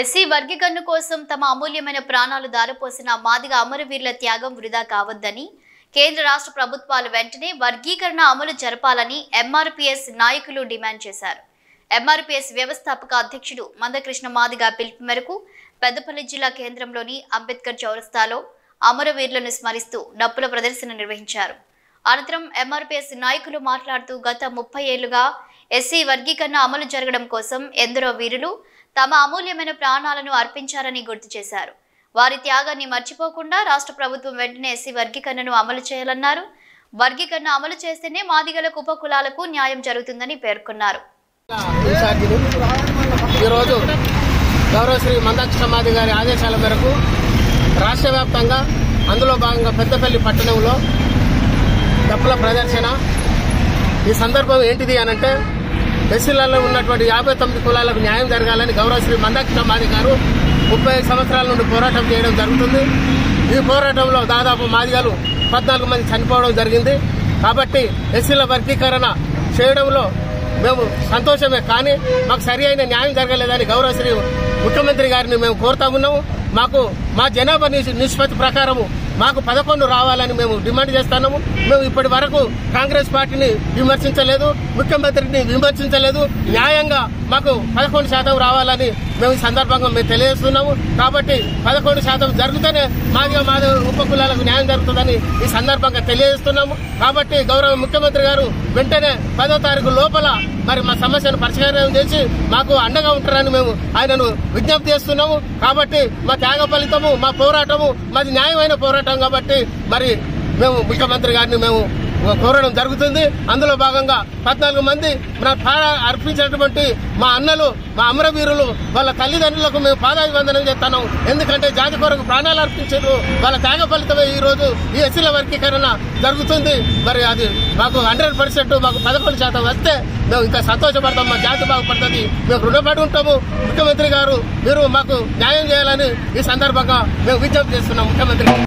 SC వర్గీకరణ కోసం తమ అమూల్యమైన ప్రాణాలు దారపోసిన మాదిగ అమరవీరుల త్యాగం వృధా కావద్దని కేంద్ర రాష్ట్ర ప్రభుత్వాలు వెంటనే వర్గీకరణ అమలు జరపాలని ఎంఆర్పీఎస్ నాయకులు డిమాండ్ చేశారు. ఎంఆర్పీఎస్ వ్యవస్థాపక అధ్యక్షుడు మందకృష్ణ మాదిగ పిలుపు మేరకు పెద్దపల్లి జిల్లా కేంద్రంలోని అంబేద్కర్ చౌరస్తాలో అమరవీరులను స్మరిస్తూ డప్పుల ప్రదర్శన నిర్వహించారు. అనంతరం ఎంఆర్పీఎస్ నాయకులు మాట్లాడుతూ గత 30 ఏళ్లుగా ఎస్సీ వర్గీకరణ అమలు జరగడం కోసం ఎందరో వీరులు తమ అమూల్యమైన ప్రాణాలను అర్పించారని గుర్తు చేశారు. వారి త్యాగాన్ని మర్చిపోకుండా రాష్ట్ర ప్రభుత్వం వెంటనే ఎస్సీ వర్గీకరణను అమలు చేయాలన్నారు. వర్గీకరణ అమలు చేస్తేనే మాదిగలకు ఉపకులాలకు న్యాయం జరుగుతుందని పేర్కొన్నారు. ఈరోజు గౌరవ శ్రీ మందకృష్ణ మాదిగ గారి ఆదేశాల మేరకు రాష్ట్ర వ్యాప్తంగా అందులో భాగంగా పెద్దపల్లి పట్టణంలో డప్పుల ప్రదర్శన. ఈ సందర్భం ఏంటిది అనంటే ఎస్సీలలో ఉన్నటువంటి 59 కులాలకు న్యాయం జరగాలని గౌరవ శ్రీ మందకృష్ణ మాదిగ గారు 35 సంవత్సరాల నుండి పోరాటం చేయడం జరుగుతుంది. ఈ పోరాటంలో దాదాపు మాదిగలు 14 మంది చనిపోవడం జరిగింది. కాబట్టి ఎస్సీల వర్గీకరణ చేయడంలో మేము సంతోషమే, కానీ మాకు సరి అయిన న్యాయం జరగలేదని గౌరవ శ్రీ ముఖ్యమంత్రి గారిని మేము కోరుతా ఉన్నాము. మాకు మా జనాభా నిష్పత్తి ప్రకారము మాకు 11 రావాలని మేము డిమాండ్ చేస్తున్నాము. మేము ఇప్పటి వరకు కాంగ్రెస్ పార్టీని విమర్శించలేదు, ముఖ్యమంత్రిని విమర్శించలేదు. న్యాయంగా మాకు 11% రావాలని మేము ఈ సందర్భంగా మేము తెలియజేస్తున్నాము. కాబట్టి 11% జరిగితేనే మాదిగ ఉపకులాలకు న్యాయం జరుగుతుందని ఈ సందర్భంగా తెలియజేస్తున్నాము. కాబట్టి గౌరవ ముఖ్యమంత్రి గారు వెంటనే 10వ తారీఖు లోపల మరి మా సమస్యను పరిష్కారం చేసి మాకు అండగా ఉంటారని మేము ఆయనను విజ్ఞప్తి చేస్తున్నాము. కాబట్టి మా త్యాగ ఫలితము, మా పోరాటము, మాది న్యాయమైన పోరాటం కాబట్టి మరి మేము ముఖ్యమంత్రి గారిని మేము కోరడం జరుగుతుంది. అందులో భాగంగా 14 మంది అర్పించినటువంటి మా అన్నలు, మా అమరవీరులు, వాళ్ళ తల్లిదండ్రులకు మేము పాదాభివందనం చేస్తున్నాం. ఎందుకంటే జాతి కొరకు ప్రాణాలు అర్పించారు. వాళ్ళ త్యాగ ఫలితమే ఈ రోజు ఈ ఎస్సీల వర్గీకరణ జరుగుతుంది. మరి అది మాకు 100% మాకు 11% వస్తే మేము ఇంకా సంతోషపడతాం. మా జాతి బాగుపడుతుంది, మేము రుణపడి ఉంటాము. ముఖ్యమంత్రి గారు మీరు మాకు న్యాయం చేయాలని ఈ సందర్భంగా మేము విజ్ఞప్తి చేస్తున్నాం ముఖ్యమంత్రి.